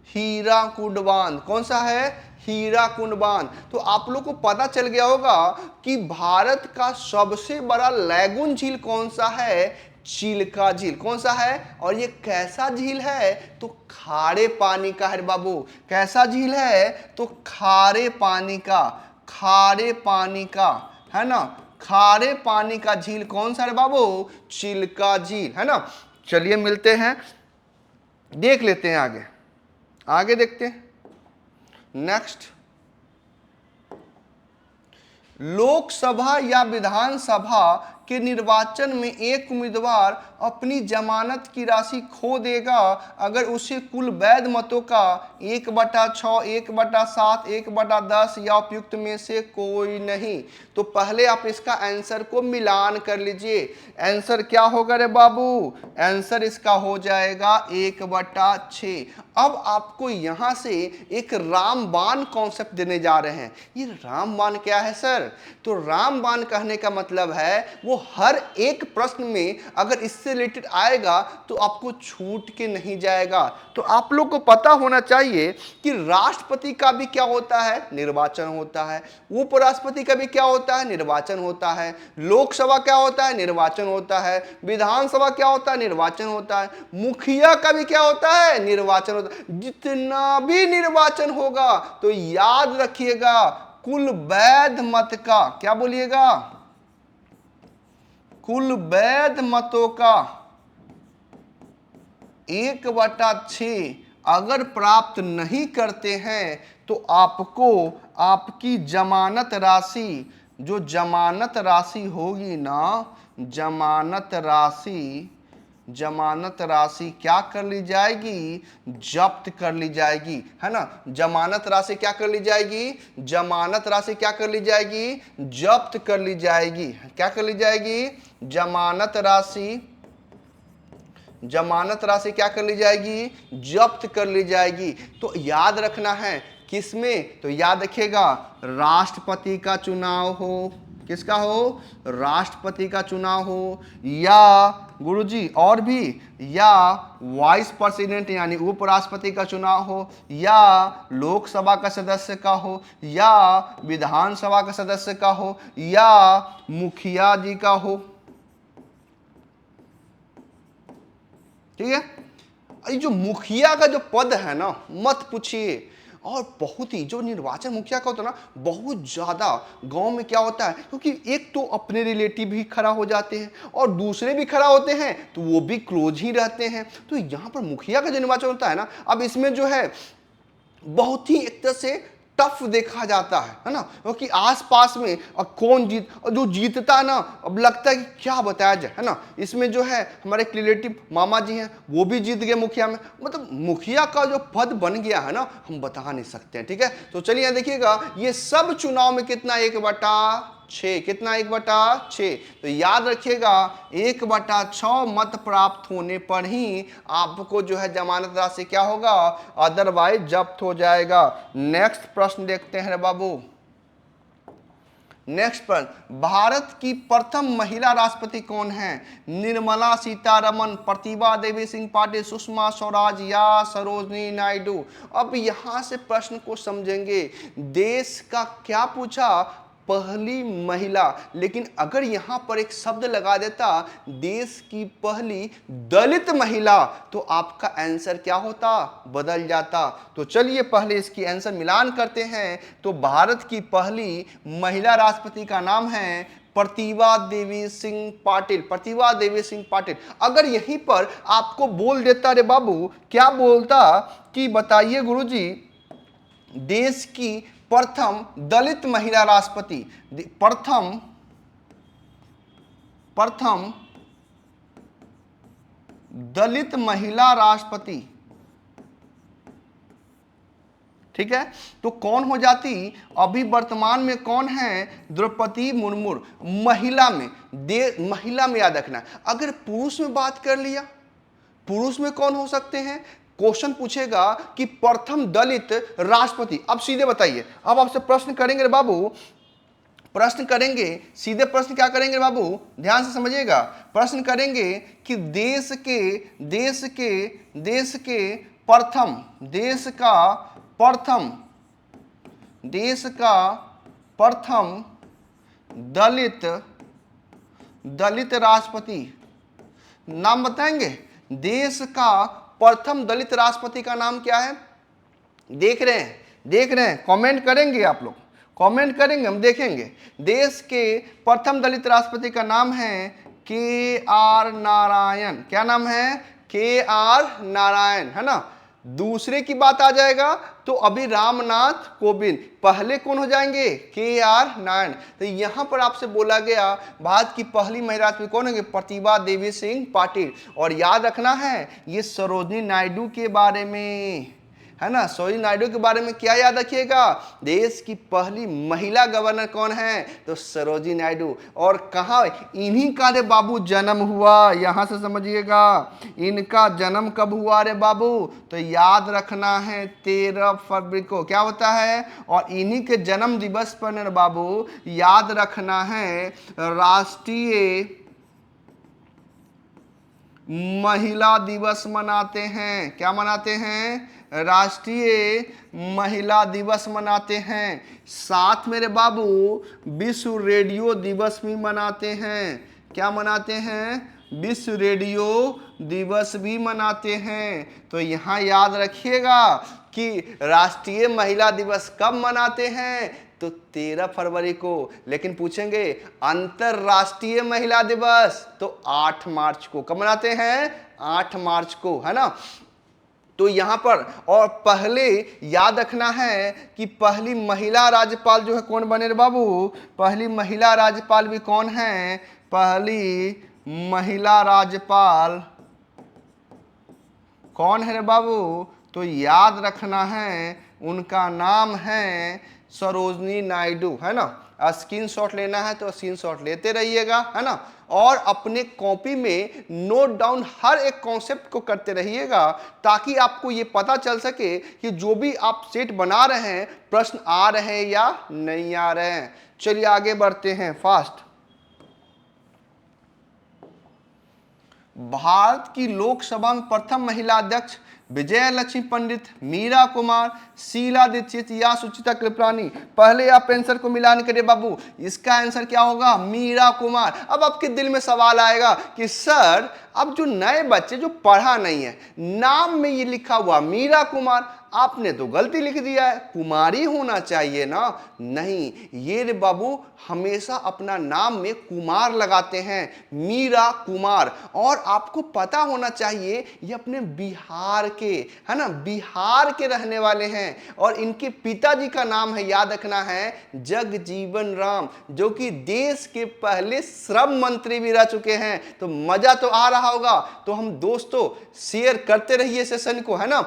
हीराकुंड बांध। कौन सा है? हीराकुंड बांध। तो आप लोग को पता चल गया होगा कि भारत का सबसे बड़ा लैगून झील कौन सा है? चिल्का झील। कौन सा है? और ये कैसा झील है? तो खारे पानी का है बाबू। कैसा झील है? तो खारे पानी का, खारे पानी का, है ना। खारे पानी का झील कौन सा है बाबू? चिल्का झील, है ना। चलिए मिलते हैं, देख लेते हैं आगे, आगे देखते हैं। नेक्स्ट, लोकसभा या विधानसभा के निर्वाचन में एक उम्मीदवार अपनी जमानत की राशि खो देगा अगर उसे कुल वैध मतों का 1/6, 1/7, 1/10 या उपयुक्त में से कोई नहीं। तो पहले आप इसका आंसर को मिलान कर लीजिए। आंसर क्या होगा रे बाबू? आंसर इसका हो जाएगा 1/6। अब आपको यहां से एक रामबाण कॉन्सेप्ट देने जा रहे हैं। ये रामबाण क्या है सर? तो रामबाण कहने का मतलब है वो हर एक प्रश्न में अगर इससे रिलेटेड आएगा तो आपको छूट के नहीं जाएगा। तो आप लोग को पता होना चाहिए कि राष्ट्रपति का भी क्या होता है? निर्वाचन होता है। उपराष्ट्रपति का भी क्या होता है? निर्वाचन होता है। लोकसभा क्या होता है? निर्वाचन होता है। विधानसभा क्या होता है? निर्वाचन होता है। मुखिया का भी क्या होता है? निर्वाचन होता है। जितना भी निर्वाचन होगा तो याद रखिएगा कुल वैध मत का, क्या बोलिएगा? कुल वैध मतों का 1/6 अगर प्राप्त नहीं करते हैं तो आपको आपकी जमानत राशि, जो जमानत राशि होगी ना, जमानत राशि क्या कर ली जाएगी? जब्त कर ली जाएगी, है ना। जमानत राशि क्या कर ली जाएगी? जमानत राशि क्या कर ली जाएगी? जब्त कर ली जाएगी। क्या कर ली जाएगी? जमानत राशि क्या कर ली जाएगी? जब्त कर ली जाएगी। तो याद रखना है किसमें? तो याद रखिएगा राष्ट्रपति का चुनाव हो, किसका हो? राष्ट्रपति का चुनाव हो, या गुरुजी और भी, या वाइस प्रेसिडेंट यानी उपराष्ट्रपति का चुनाव हो, या लोकसभा का सदस्य का हो, या विधानसभा का सदस्य का हो, या मुखिया जी का हो। ठीक है। ये जो मुखिया का जो पद है ना, मत पूछिए। और बहुत ही जो निर्वाचन मुखिया का होता है ना, बहुत ज़्यादा गांव में क्या होता है, क्योंकि एक तो अपने रिलेटिव भी खड़ा हो जाते हैं और दूसरे भी खड़ा होते हैं तो वो भी क्लोज ही रहते हैं। तो यहाँ पर मुखिया का जो निर्वाचन होता है ना, अब इसमें जो है बहुत ही एक तरह से टफ देखा जाता है ना, क्योंकि आसपास में कौन जीत, जो जीतता ना अब लगता है कि क्या बताया जाए, है ना। इसमें जो है हमारे रिलेटिव मामा जी हैं, वो भी जीत गए मुखिया में, मतलब मुखिया का जो पद बन गया है ना, हम बता नहीं सकते हैं, ठीक है। तो चलिए यहाँ देखिएगा, ये सब चुनाव में कितना 1/6, कितना 1/6। तो याद रखिएगा 1/6 मत प्राप्त होने पर ही आपको जो है जमानत राशि क्या होगा, अदरवाइज जब्त हो जाएगा। नेक्स्ट प्रश्न देखते हैं बाबू। नेक्स्ट प्रश्न, भारत की प्रथम महिला राष्ट्रपति कौन है? निर्मला सीतारमन, प्रतिभा देवी सिंह पाटिल, सुषमा स्वराज या सरोजनी नायडू। अब यहां से प्रश्न को समझेंगे, देश का क्या पूछा, पहली महिला, लेकिन अगर यहां पर एक शब्द लगा देता देश की पहली दलित महिला, तो आपका आंसर क्या होता, बदल जाता। तो चलिए पहले इसकी आंसर मिलान करते हैं। तो भारत की पहली महिला राष्ट्रपति का नाम है प्रतिभा देवी सिंह पाटिल, प्रतिभा देवी सिंह पाटिल। अगर यहीं पर आपको बोल देता रे बाबू, क्या बोलता कि बताइए गुरुजी, देश की प्रथम दलित महिला राष्ट्रपति, प्रथम दलित महिला राष्ट्रपति, ठीक है, तो कौन हो जाती? अभी वर्तमान में कौन है? द्रौपदी मुर्मू। महिला में, महिला में याद रखना। अगर पुरुष में बात कर लिया, पुरुष में कौन हो सकते हैं? क्वेश्चन पूछेगा कि प्रथम दलित राष्ट्रपति। अब सीधे बताइए, अब आपसे प्रश्न करेंगे बाबू, प्रश्न करेंगे सीधे, प्रश्न क्या करेंगे बाबू, ध्यान से समझिएगा। प्रश्न करेंगे कि देश के प्रथम, देश का प्रथम दलित राष्ट्रपति नाम बताएंगे। देश का प्रथम दलित राष्ट्रपति का नाम क्या है? देख रहे हैं, कमेंट करेंगे आप लोग, कमेंट करेंगे, हम देखेंगे। देश के प्रथम दलित राष्ट्रपति का नाम है KR नारायण। क्या नाम है? KR नारायण, है ना। दूसरे की बात आ जाएगा तो अभी रामनाथ कोविंद। पहले कौन हो जाएंगे? KR नारायण। तो यहां पर आपसे बोला गया भारत की पहली महिला राष्ट्रपति कौन होंगे? प्रतिभा देवी सिंह पाटिल। और याद रखना है ये सरोजनी नायडू के बारे में, है ना। सरोजनी नायडू के बारे में क्या याद रखिएगा? देश की पहली महिला गवर्नर कौन है? तो सरोजनी नायडू। और कहाँ इन्हीं का रे बाबू जन्म हुआ, यहां से समझिएगा, इनका जन्म कब हुआ रे बाबू? तो याद रखना है 13 फरवरी को। क्या होता है? और इन्हीं के जन्म दिवस पर रे बाबू याद रखना है राष्ट्रीय महिला दिवस मनाते हैं। क्या मनाते हैं? राष्ट्रीय महिला दिवस मनाते हैं। साथ मेरे बाबू विश्व रेडियो दिवस भी मनाते हैं। क्या मनाते हैं? विश्व रेडियो दिवस भी मनाते हैं। तो यहाँ याद रखिएगा कि राष्ट्रीय महिला दिवस कब मनाते हैं? तो 13 फरवरी को। लेकिन पूछेंगे अंतरराष्ट्रीय महिला दिवस तो 8 मार्च को। कब मनाते हैं? 8 मार्च को, है ना। तो यहां पर और पहले याद रखना है कि पहली महिला राज्यपाल जो है कौन बने रे बाबू? पहली महिला राज्यपाल भी कौन है? पहली महिला राज्यपाल कौन है रे बाबू? तो याद रखना है उनका नाम है सरोजनी नायडू, है ना। स्क्रीनशॉट लेना है तो स्क्रीनशॉट लेते रहिएगा, है ना। और अपने कॉपी में नोट डाउन हर एक कॉन्सेप्ट को करते रहिएगा, ताकि आपको ये पता चल सके कि जो भी आप सेट बना रहे हैं प्रश्न आ रहे हैं या नहीं आ रहे हैं। चलिए आगे बढ़ते हैं फास्ट। भारत की लोकसभा में प्रथम महिला अध्यक्ष विजय लक्ष्मी पंडित, मीरा कुमार, शीला दीक्षित या सुचिता कृपलानी। पहले आप आंसर को मिलान करिए बाबू, इसका आंसर क्या होगा? मीरा कुमार। अब आपके दिल में सवाल आएगा कि सर अब जो नए बच्चे जो पढ़ा नहीं है, नाम में ये लिखा हुआ मीरा कुमार, आपने तो गलती लिख दिया है, कुमारी होना चाहिए ना। नहीं, ये रे बाबू हमेशा अपना नाम में कुमार लगाते हैं, मीरा कुमार। और आपको पता होना चाहिए ये अपने बिहार के, है ना, बिहार के रहने वाले हैं। और इनके पिताजी का नाम है, याद रखना है, जगजीवन राम, जो कि देश के पहले श्रम मंत्री भी रह चुके हैं। तो मजा तो आ रहा होगा। तो हम दोस्तों शेयर करते रहिए सेशन को, है ना।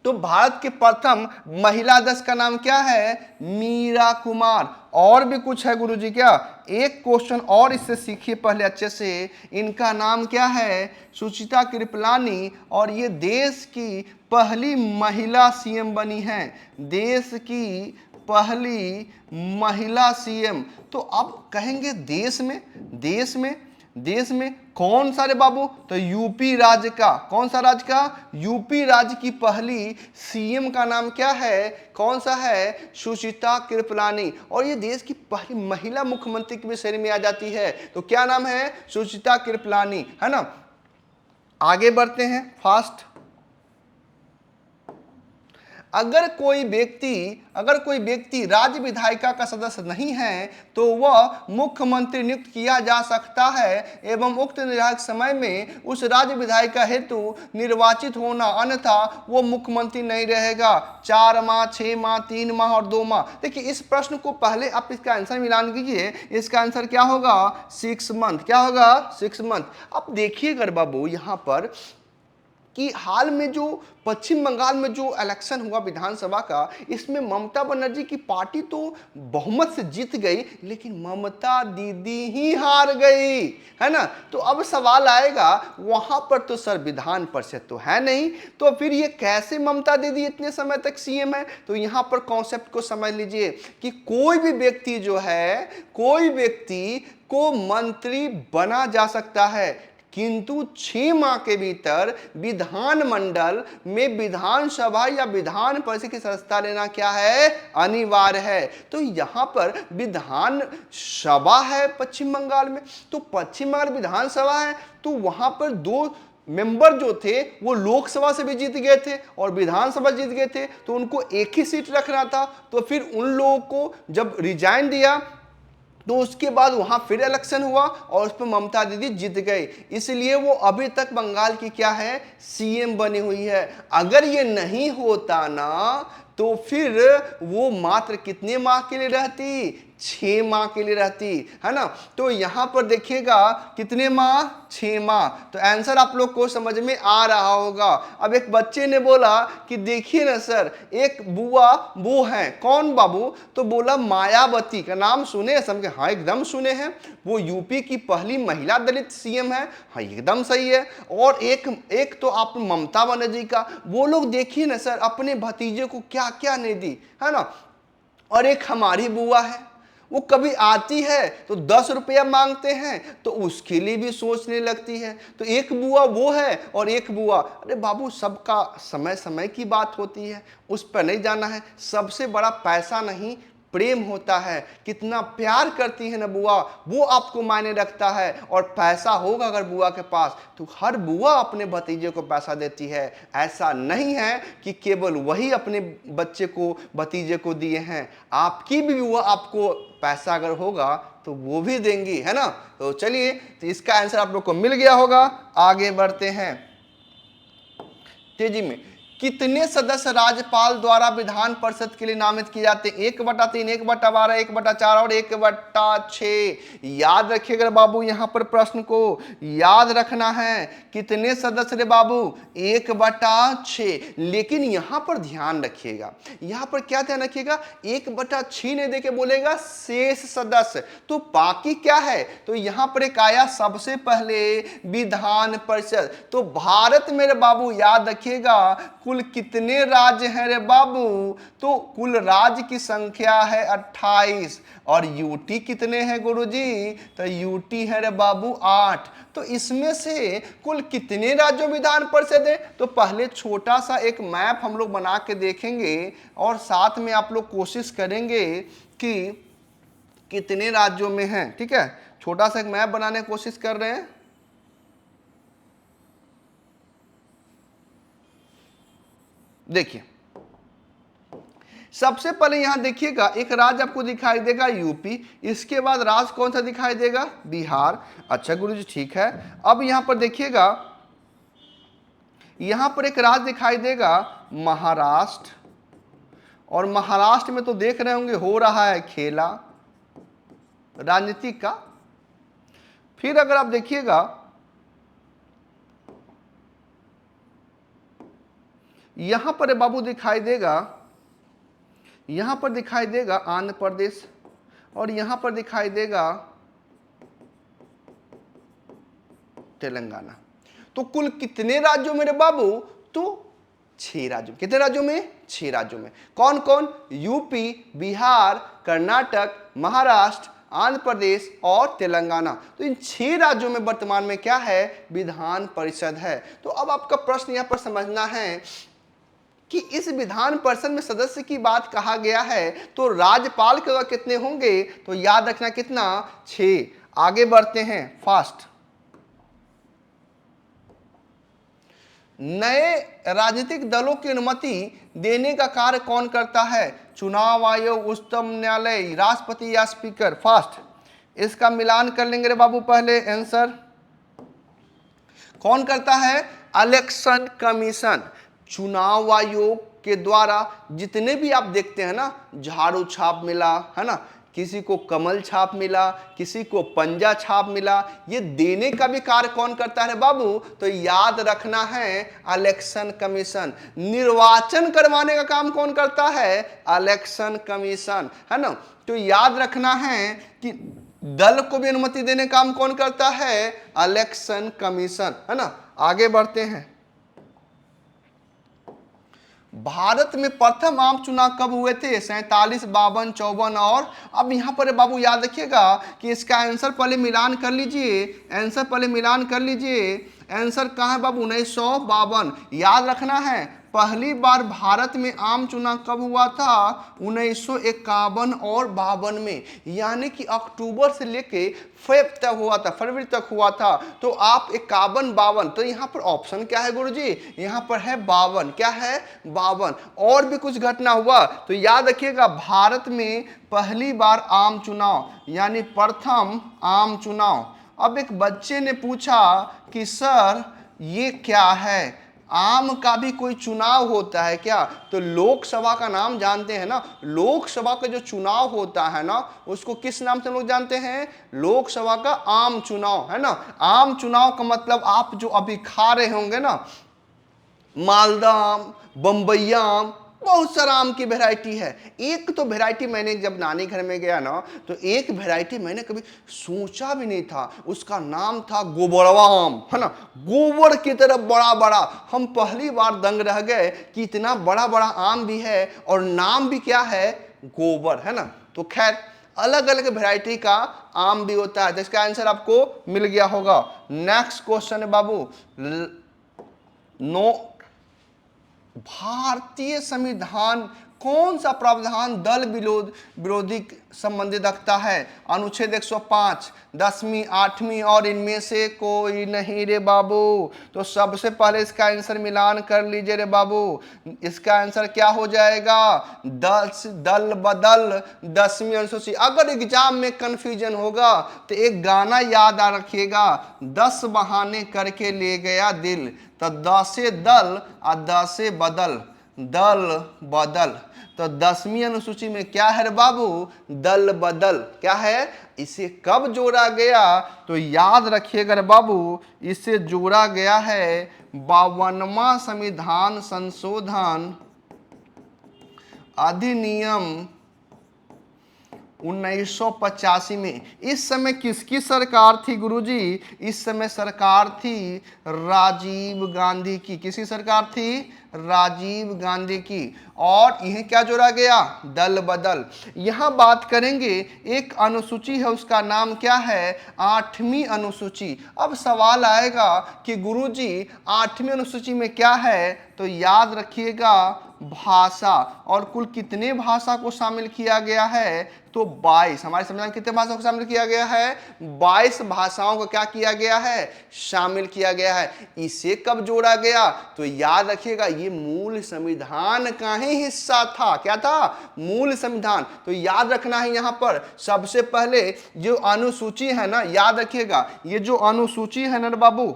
तो भारत के प्रथम महिला अध्यक्ष का नाम क्या है? मीरा कुमार। और भी कुछ है गुरुजी क्या? एक क्वेश्चन और इससे सीखिए पहले अच्छे से। इनका नाम क्या है? सुचिता कृपलानी। और ये देश की पहली महिला सीएम बनी हैं, देश की पहली महिला सीएम। तो अब कहेंगे देश में कौन सा रे बाबू? तो यूपी राज्य का। कौन सा राज्य का? यूपी राज्य की पहली सीएम का नाम क्या है? कौन सा है? सुचिता कृपलानी। और ये देश की पहली महिला मुख्यमंत्री की भी श्रेणी में आ जाती है। तो क्या नाम है? सुचिता कृपलानी, है ना। आगे बढ़ते हैं फास्ट। अगर कोई व्यक्ति राज्य विधायिका का सदस्य नहीं है तो वह मुख्यमंत्री नियुक्त किया जा सकता है एवं उक्त निर्धारित समय में उस राज्य विधायिका हेतु निर्वाचित होना, अन्यथा वो मुख्यमंत्री नहीं रहेगा। 4 माह, 6 माह, 3 माह और 2 माह। देखिए इस प्रश्न को पहले आप इसका आंसर मिलान कीजिए। इसका आंसर क्या होगा? 6 मंथ। क्या होगा? 6 मंथ। अब देखिए अगर बाबू यहाँ पर कि हाल में जो पश्चिम बंगाल में जो इलेक्शन हुआ विधानसभा का, इसमें ममता बनर्जी की पार्टी तो बहुमत से जीत गई, लेकिन ममता दीदी ही हार गई, है ना। तो अब सवाल आएगा वहां पर तो सर विधान परिषद तो है नहीं, तो फिर ये कैसे ममता दीदी इतने समय तक सीएम है? तो यहां पर कॉन्सेप्ट को समझ लीजिए कि कोई भी व्यक्ति जो है, कोई व्यक्ति को मंत्री बना जा सकता है, किंतु 6 माह के भीतर विधानमंडल में विधानसभा या विधान परिषद की सदस्यता लेना क्या है? अनिवार्य है। तो यहां पर विधानसभा है पश्चिम बंगाल में, तो पश्चिम बंगाल विधानसभा है, तो वहां पर 2 मेंबर जो थे वो लोकसभा से भी जीत गए थे और विधानसभा जीत गए थे, तो उनको एक ही सीट रखना था। तो फिर उन लोगों को जब रिजाइन दिया तो उसके बाद वहां फिर इलेक्शन हुआ और उस पर ममता दीदी जीत गए, इसलिए वो अभी तक बंगाल की क्या है? सीएम बनी हुई है। अगर ये नहीं होता ना तो फिर वो मात्र कितने माह के लिए रहती? 6 माह के लिए रहती, है ना। तो यहां पर देखिएगा कितने माह? 6 माह। तो आंसर आप लोग को समझ में आ रहा होगा। अब एक बच्चे ने बोला कि देखिए ना सर, एक बुआ वो है, कौन बाबू? तो बोला मायावती का नाम सुने? समझे? हाँ एकदम सुने हैं, वो यूपी की पहली महिला दलित सीएम है। हाँ एकदम सही है। और एक तो आप ममता बनर्जी का, वो लोग देखिए ना सर अपने भतीजे को क्या क्या नहीं दी, है ना। और एक हमारी बुआ है, वो कभी आती है तो 10 रुपया मांगते हैं तो उसके लिए भी सोचने लगती है। तो एक बुआ वो है और एक बुआ, अरे बाबू सबका समय समय की बात होती है, उस पर नहीं जाना है। सबसे बड़ा पैसा नहीं प्रेम होता है, कितना प्यार करती है ना बुआ, वो आपको मायने रखता है। और पैसा होगा अगर बुआ के पास तो हर बुआ अपने भतीजे को पैसा देती है। ऐसा नहीं है कि केवल वही अपने बच्चे को, भतीजे को दिए हैं, आपकी भी बुआ आपको पैसा अगर होगा तो वो भी देंगी, है ना। तो चलिए, तो इसका आंसर आप लोग को मिल गया होगा। आगे बढ़ते हैं तेजी में। कितने सदस्य राज्यपाल द्वारा विधान परिषद के लिए नामित किए जाते हैं? 1/3, 1/12, 1/4 और 1/6। याद रखिएगा बाबू, यहां पर प्रश्न को याद रखना है। कितने सदस्य रे बाबू? 1/6। लेकिन यहां पर ध्यान रखिएगा, यहां पर क्या ध्यान रखिएगा? 1/6 नहीं देके बोलेगा शेष सदस्य। तो बाकी क्या है? तो यहां पर एक आया सबसे पहले विधान परिषद। तो भारत में रे बाबू याद रखिएगा कुल कितने राज्य हैं रे बाबू? तो कुल राज्य की संख्या है 28। और यूटी कितने हैं गुरुजी? तो यूटी है रे बाबू 8। तो इसमें से कुल कितने राज्यों विधान परिषद है? तो पहले छोटा सा एक मैप हम लोग बना के देखेंगे और साथ में आप लोग कोशिश करेंगे कि कितने राज्यों में हैं, ठीक है। छोटा सा एक मैप बनाने की कोशिश कर रहे हैं। देखिए सबसे पहले यहां देखिएगा एक राज्य आपको दिखाई देगा यूपी, इसके बाद राज्य कौन सा दिखाई देगा, बिहार। अच्छा गुरुजी ठीक है। अब यहां पर देखिएगा यहां पर एक राज्य दिखाई देगा महाराष्ट्र, और महाराष्ट्र में तो देख रहे होंगे हो रहा है खेला राजनीति का। फिर अगर आप देखिएगा यहां पर बाबू दिखाई देगा, यहां पर दिखाई देगा आंध्र प्रदेश, और यहां पर दिखाई देगा तेलंगाना। तो कुल कितने राज्यों में रे बाबू, तो 6 राज्यों। कितने राज्यों में, 6 राज्यों में। कौन कौन, यूपी, बिहार, कर्नाटक, महाराष्ट्र, आंध्र प्रदेश और तेलंगाना। तो इन 6 राज्यों में वर्तमान में क्या है, विधान परिषद है। तो अब आपका प्रश्न यहां पर समझना है कि इस विधान परिषद में सदस्य की बात कहा गया है, तो राज्यपाल के द्वारा कितने होंगे, तो याद रखना कितना, 6। आगे बढ़ते हैं फास्ट। नए राजनीतिक दलों की अनुमति देने का कार्य कौन करता है, चुनाव आयोग, उच्चतम न्यायालय, राष्ट्रपति या स्पीकर। फास्ट इसका मिलान कर लेंगे रे बाबू। पहले आंसर कौन करता है, इलेक्शन कमीशन। चुनाव आयोग के द्वारा जितने भी आप देखते हैं ना, झाड़ू छाप मिला है ना, किसी को कमल छाप मिला, किसी को पंजा छाप मिला, ये देने का भी कार्य कौन करता है बाबू, तो याद रखना है इलेक्शन कमीशन। निर्वाचन करवाने का काम कौन करता है, इलेक्शन कमीशन, है ना। तो याद रखना है कि दल को भी अनुमति देने का काम कौन करता है, इलेक्शन कमीशन, है ना। आगे बढ़ते हैं। भारत में प्रथम आम चुनाव कब हुए थे, 47, 52, 54 और। अब यहां पर बाबू याद रखिएगा कि इसका आंसर पहले मिलान कर लीजिए, आंसर पहले मिलान कर लीजिए। आंसर कहाँ है बाबू, 1952। याद रखना है पहली बार भारत में आम चुनाव कब हुआ था, 1951 और 52 में, यानी कि अक्टूबर से लेके फेब तक हुआ था, फरवरी तक हुआ था। तो आप 51, 52, तो यहाँ पर ऑप्शन क्या है गुरुजी, यहाँ पर है 52। क्या है, 52। और भी कुछ घटना हुआ तो याद रखिएगा, भारत में पहली बार आम चुनाव यानी प्रथम आम चुनाव। अब एक बच्चे ने पूछा कि सर ये क्या है, आम का भी कोई चुनाव होता है क्या। तो लोकसभा का नाम जानते हैं ना, लोकसभा का जो चुनाव होता है ना, उसको किस नाम से लोग जानते हैं, लोकसभा का आम चुनाव, है ना। आम चुनाव का मतलब आप जो अभी खा रहे होंगे ना, मालदा आम, बम्बई आम, बहुत सारा आम की वैरायटी है। एक तो वैरायटी मैंने जब नानी घर में गया ना, तो एक वैरायटी मैंने कभी सोचा भी नहीं था, उसका नाम था गोबरवा आम, है ना। गोबर की तरह बड़ा बड़ा। हम पहली बार दंग रह गए कि इतना बड़ा बड़ा आम भी है और नाम भी क्या है, गोबर, है ना। तो खैर अलग अलग वैरायटी का आम भी होता है। जिसका आंसर आपको मिल गया होगा। नेक्स्ट क्वेश्चन है बाबू, नो भारतीय संविधान कौन सा प्रावधान दल विरोधी संबंधित रखता है, अनुच्छेद 105, 10वीं, 8वीं और इनमें से कोई नहीं रे बाबू। तो सबसे पहले इसका आंसर मिलान कर लीजिए रे बाबू। इसका आंसर क्या हो जाएगा, दल बदल 10वीं अनुसूची। अगर एग्जाम में कंफ्यूजन होगा तो एक गाना याद आ रखिएगा, 10 बहाने करके ले गया दिल, तो 10 दल और 10 बदल, दल बदल। तो 10वीं अनुसूची में क्या है बाबू, दल बदल। क्या है, इसे कब जोड़ा गया, तो याद रखिएगा बाबू, इसे जोड़ा गया है 52वां संविधान संशोधन अधिनियम 1985 में। इस समय किसकी सरकार थी गुरुजी, इस समय सरकार थी राजीव गांधी की। किसकी सरकार थी, राजीव गांधी की। और इन्हें क्या जोड़ा गया, दल बदल। यहां बात करेंगे एक अनुसूची है, उसका नाम क्या है, 8वीं अनुसूची। अब सवाल आएगा कि गुरुजी 8वीं अनुसूची में क्या है, तो याद रखिएगा भाषा। और कुल कितने भाषा को शामिल किया गया है, तो 22, हमारे संविधान कितने भाषाओं को शामिल किया गया है? 22 भाषाओं को क्या किया गया है? शामिल किया गया है। इसे कब जोड़ा गया? तो याद रखिएगा ये मूल संविधान का ही हिस्सा था। क्या था? मूल संविधान। तो याद रखना है यहां पर सबसे पहले जो अनुसूची है ना, याद रखिएगा ये जो अनुसूची है ना बाबू,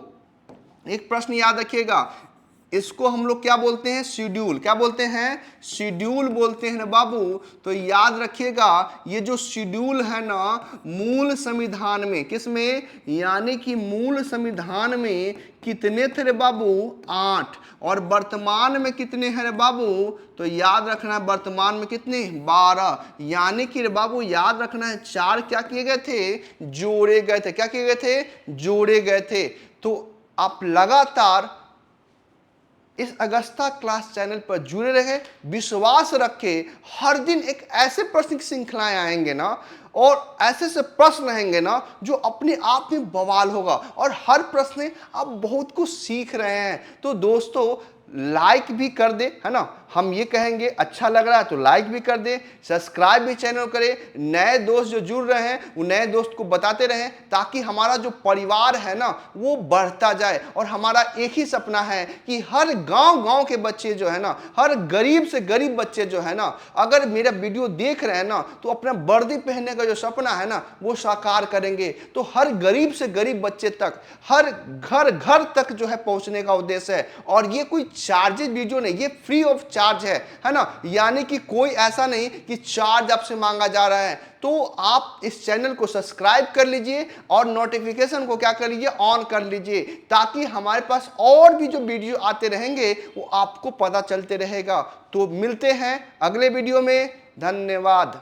एक प्रश्न याद रखिएगा, इसको हम लोग क्या बोलते हैं? शेड्यूल। क्या बोलते हैं? शेड्यूल बोलते हैं ना बाबू। तो याद रखिएगा ये जो शेड्यूल है ना मूल संविधान में, किसमें? यानी कि मूल संविधान में कितने थे रे बाबू? 8। और वर्तमान में कितने हैं रे बाबू? तो याद रखना है वर्तमान में कितने? 12। यानी कि रे बाबू याद रखना है 4 क्या किए गए थे? जोड़े गए थे। क्या किए गए थे? जोड़े गए थे। तो आप लगातार इस अगस्ता क्लास चैनल पर जुड़े रहे, विश्वास रखे, हर दिन एक ऐसे प्रश्न की श्रृंखलाएं आएंगे ना, और ऐसे से प्रश्न रहेंगे ना जो अपने आप में बवाल होगा, और हर प्रश्न आप बहुत कुछ सीख रहे हैं। तो दोस्तों लाइक भी कर दे, है ना, हम ये कहेंगे अच्छा लग रहा है तो लाइक भी कर दे, सब्सक्राइब भी चैनल करें, नए दोस्त जो जुड़ रहे हैं वो नए दोस्त को बताते रहें, ताकि हमारा जो परिवार है ना वो बढ़ता जाए। और हमारा एक ही सपना है कि हर गांव के बच्चे जो है ना, हर गरीब से गरीब बच्चे जो है ना, अगर मेरा वीडियो देख रहे हैं ना तो अपना वर्दी पहनने का जो सपना है ना वो साकार करेंगे। तो हर गरीब से गरीब बच्चे तक, हर घर तक जो है पहुंचने का उद्देश्य है। और ये कोई चार्जेज वीडियो नहीं, ये फ्री ऑफ चार्ज है ना, यानी कि कोई ऐसा नहीं कि चार्ज आपसे मांगा जा रहा है। तो आप इस चैनल को सब्सक्राइब कर लीजिए और नोटिफिकेशन को क्या कर लीजिए? ऑन कर लीजिए, ताकि हमारे पास और भी जो वीडियो आते रहेंगे वो आपको पता चलते रहेगा। तो मिलते हैं अगले वीडियो में। धन्यवाद।